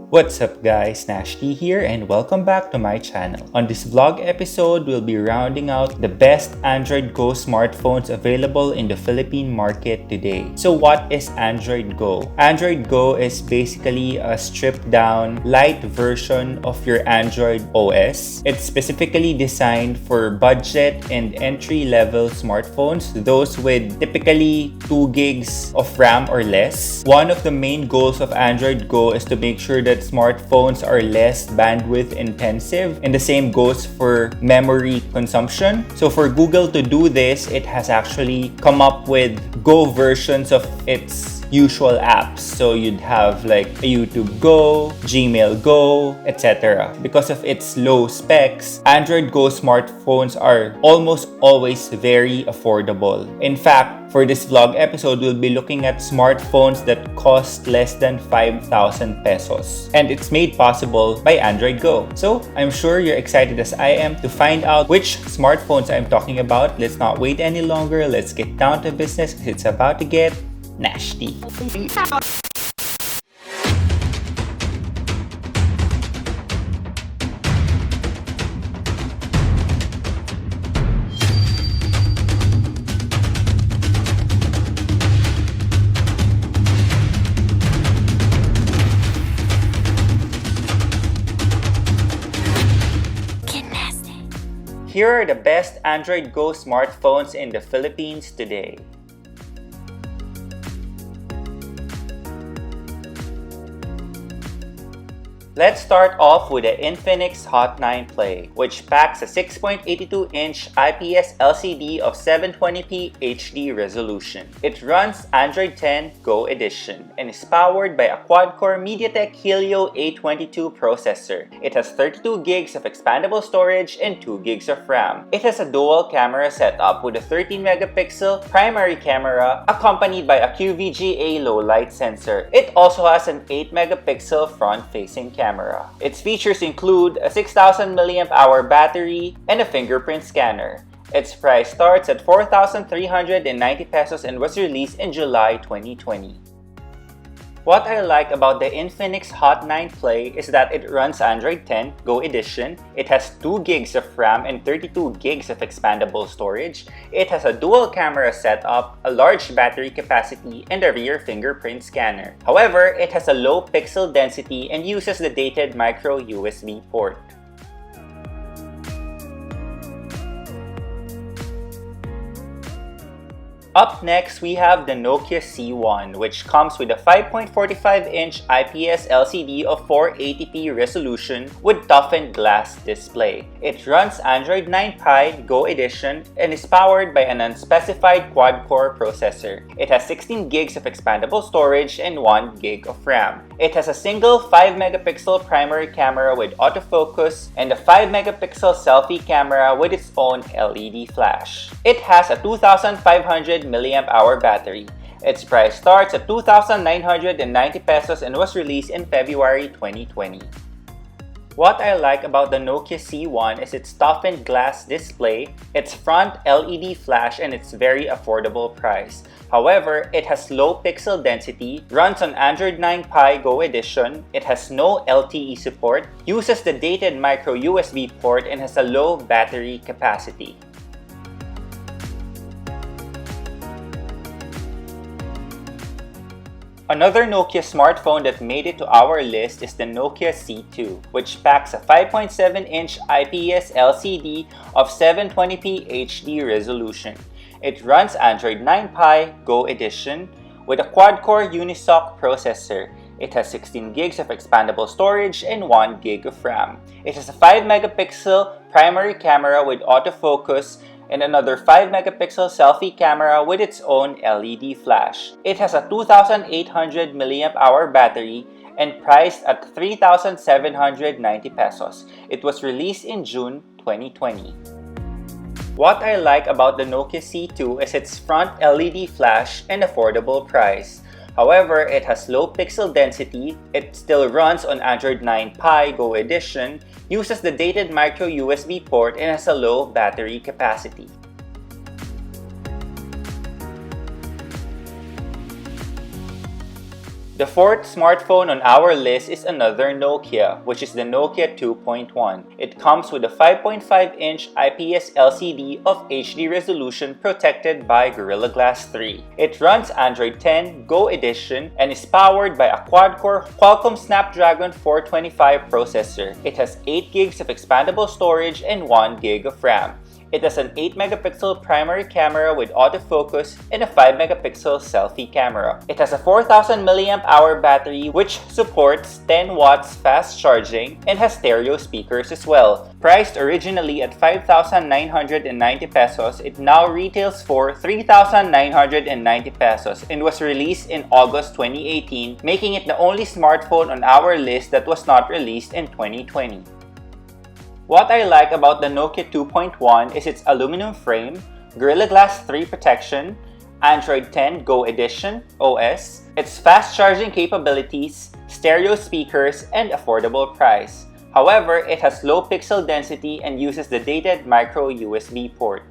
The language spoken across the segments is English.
What's up guys, Nashti here and welcome back to my channel. On this vlog episode, we'll be rounding out the best Android Go smartphones available in the Philippine market today. So what is Android Go? Android Go is basically a stripped down, light version of your Android OS. It's specifically designed for budget and entry-level smartphones, those with typically 2 gigs of RAM or less. One of the main goals of Android Go is to make sure that smartphones are less bandwidth intensive, and the same goes for memory consumption. So for Google to do this, it has actually come up with Go versions of its usual apps. So you'd have like a YouTube Go, Gmail Go, etc. Because of its low specs, Android Go smartphones are almost always very affordable. In fact, for this vlog episode, we'll be looking at smartphones that cost less than 5,000 pesos. And it's made possible by Android Go. So I'm sure you're excited as I am to find out which smartphones I'm talking about. Let's not wait any longer. Let's get down to business because it's about to get nasty. Here are the best Android Go smartphones in the Philippines today. Let's start off with the Infinix Hot 9 Play, which packs a 6.82-inch IPS LCD of 720p HD resolution. It runs Android 10 Go Edition and is powered by a quad-core MediaTek Helio A22 processor. It has 32 gigs of expandable storage and 2 gigs of RAM. It has a dual camera setup with a 13-megapixel primary camera accompanied by a QVGA low-light sensor. It also has an 8-megapixel front-facing camera. Its features include a 6,000 mAh battery and a fingerprint scanner. Its price starts at 4,390 pesos and was released in July 2020. What I like about the Infinix Hot 9 Play is that it runs Android 10 Go Edition. It has 2 gigs of RAM and 32 gigs of expandable storage. It has a dual camera setup, a large battery capacity, and a rear fingerprint scanner. However, it has a low pixel density and uses the dated micro USB port. Up next, we have the Nokia C1, which comes with a 5.45-inch IPS LCD of 480p resolution with toughened glass display. It runs Android 9 Pie Go Edition and is powered by an unspecified quad-core processor. It has 16 gigs of expandable storage and 1 gig of RAM. It has a single 5-megapixel primary camera with autofocus and a 5-megapixel selfie camera with its own LED flash. It has a 2,500 mAh battery. Its price starts at 2,990 pesos and was released in February 2020. What I like about the Nokia C1 is its toughened glass display, its front LED flash, and its very affordable price. However, it has low pixel density, runs on Android 9 Pie Go Edition, it has no LTE support, uses the dated micro USB port, and has a low battery capacity. Another Nokia smartphone that made it to our list is the Nokia C2, which packs a 5.7-inch IPS LCD of 720p HD resolution. It runs Android 9 Pie Go Edition with a quad-core Unisoc processor. It has 16 gigs of expandable storage and 1 gig of RAM. It has a 5-megapixel primary camera with autofocus and another 5-megapixel selfie camera with its own LED flash. It has a 2,800 mAh battery and priced at 3,790 pesos. It was released in June 2020. What I like about the Nokia C2 is its front LED flash and affordable price. However, it has low pixel density, it still runs on Android 9 Pie Go Edition, uses the dated micro USB port, and has a low battery capacity. The fourth smartphone on our list is another Nokia, which is the Nokia 2.1. It comes with a 5.5-inch IPS LCD of HD resolution protected by Gorilla Glass 3. It runs Android 10 Go Edition and is powered by a quad-core Qualcomm Snapdragon 425 processor. It has 8 gigs of expandable storage and 1 gig of RAM. It has an 8-megapixel primary camera with autofocus and a 5-megapixel selfie camera. It has a 4000 mAh battery which supports 10 watts fast charging and has stereo speakers as well. Priced originally at 5,990 pesos, it now retails for 3,990 pesos and was released in August 2018, making it the only smartphone on our list that was not released in 2020. What I like about the Nokia 2.1 is its aluminum frame, Gorilla Glass 3 protection, Android 10 Go Edition OS, its fast charging capabilities, stereo speakers, and affordable price. However, it has low pixel density and uses the dated micro USB port.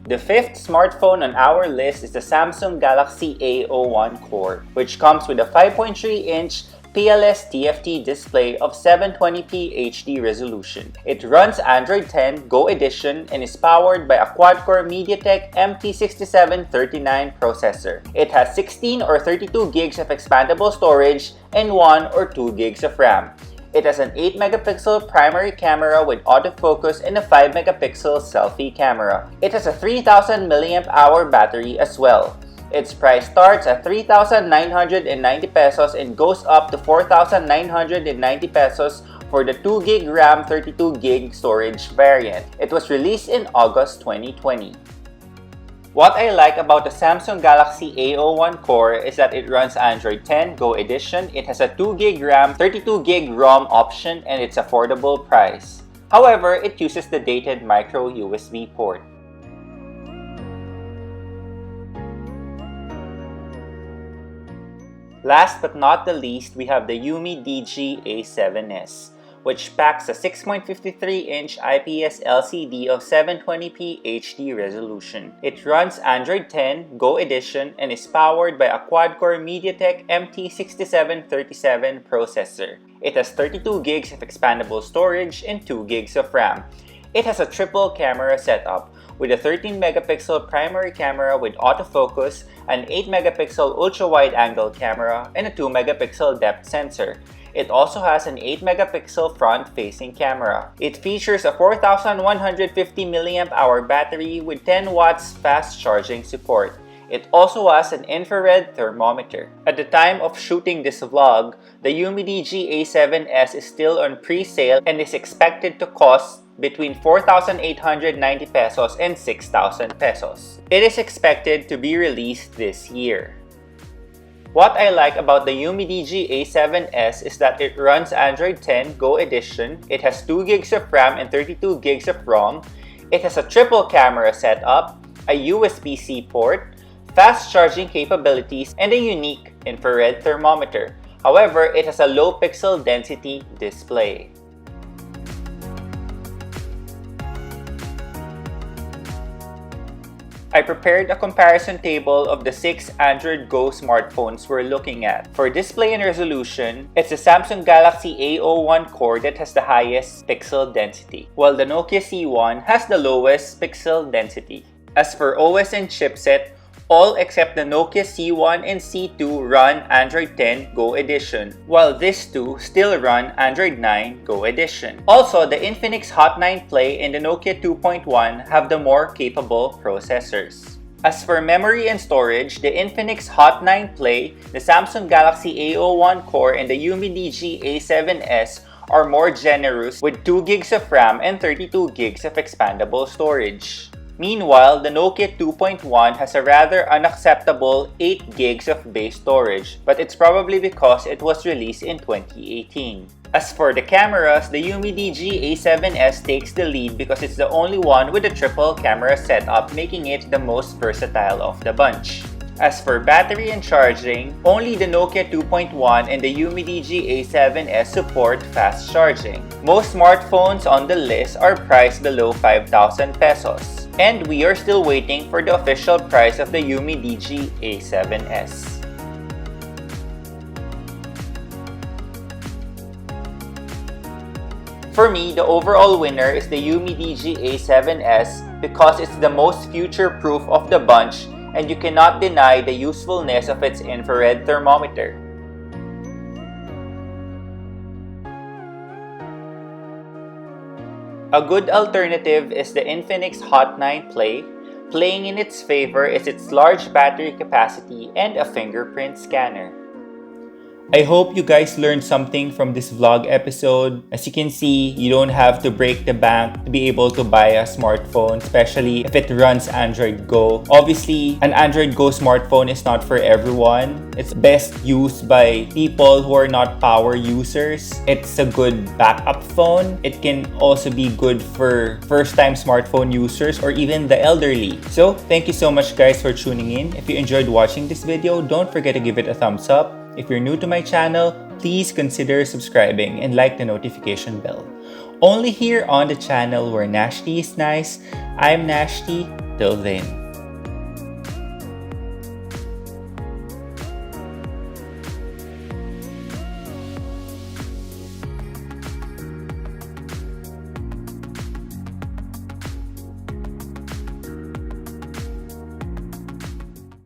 The fifth smartphone on our list is the Samsung Galaxy A01 Core, which comes with a 5.3-inch PLS TFT display of 720p HD resolution. It runs Android 10 Go Edition and is powered by a quad-core MediaTek MT6739 processor. It has 16 or 32 gigs of expandable storage and 1 or 2 gigs of RAM. It has an 8-megapixel primary camera with autofocus and a 5-megapixel selfie camera. It has a 3000 mAh battery as well. Its price starts at 3,990 pesos and goes up to 4,990 pesos for the 2 gig RAM 32 gig storage variant. It was released in August 2020. What I like about the Samsung Galaxy A01 Core is that it runs Android 10 Go Edition, it has a 2 gig RAM, 32 gig ROM option, and its affordable price. However, it uses the dated micro USB port. Last but not the least, we have the UMDG A7S, which packs a 6.53-inch IPS LCD of 720p HD resolution. It runs Android 10 Go Edition and is powered by a quad-core MediaTek MT6737 processor. It has 32 gigs of expandable storage and 2 gigs of RAM. It has a triple camera setup with a 13-megapixel primary camera with autofocus, an 8-megapixel ultra-wide-angle camera, and a 2-megapixel depth sensor. It also has an 8-megapixel front-facing camera. It features a 4150 mAh battery with 10 watts fast charging support. It also has an infrared thermometer. At the time of shooting this vlog, the UMDG A7S is still on pre-sale and is expected to cost between 4,890 pesos and 6,000 pesos. It is expected to be released this year. What I like about the UMDG A7S is that it runs Android 10 Go Edition, it has 2 gigs of RAM and 32 gigs of ROM, it has a triple camera setup, a USB-C port, fast charging capabilities, and a unique infrared thermometer. However, it has a low pixel density display. I prepared a comparison table of the 6 Android Go smartphones we're looking at. For display and resolution, it's the Samsung Galaxy A01 Core that has the highest pixel density, while the Nokia C1 has the lowest pixel density. As for OS and chipset, all except the Nokia C1 and C2 run Android 10 Go Edition, while these two still run Android 9 Go Edition. Also, the Infinix Hot 9 Play and the Nokia 2.1 have the more capable processors. As for memory and storage, the Infinix Hot 9 Play, the Samsung Galaxy A01 Core, and the UMDG A7S are more generous with 2 gigs of RAM and 32 gigs of expandable storage. Meanwhile, the Nokia 2.1 has a rather unacceptable 8 gigs of base storage, but it's probably because it was released in 2018. As for the cameras, the UMDG A7S takes the lead because it's the only one with a triple camera setup, making it the most versatile of the bunch. As for battery and charging, only the Nokia 2.1 and the UMDG A7S support fast charging. Most smartphones on the list are priced below 5,000 pesos. And we are still waiting for the official price of the UMDG A7S. For me, the overall winner is the UMDG A7S because it's the most future-proof of the bunch and you cannot deny the usefulness of its infrared thermometer. A good alternative is the Infinix Hot 9 Play. Playing in its favor is its large battery capacity and a fingerprint scanner. I hope you guys learned something from this vlog episode. As you can see, you don't have to break the bank to be able to buy a smartphone, especially if it runs Android Go. Obviously, an Android Go smartphone is not for everyone. It's best used by people who are not power users. It's a good backup phone. It can also be good for first-time smartphone users or even the elderly. So, thank you so much guys for tuning in. If you enjoyed watching this video, don't forget to give it a thumbs up. If you're new to my channel, please consider subscribing and like the notification bell. Only here on the channel where Nashti is nice. I'm Nashti. Till then.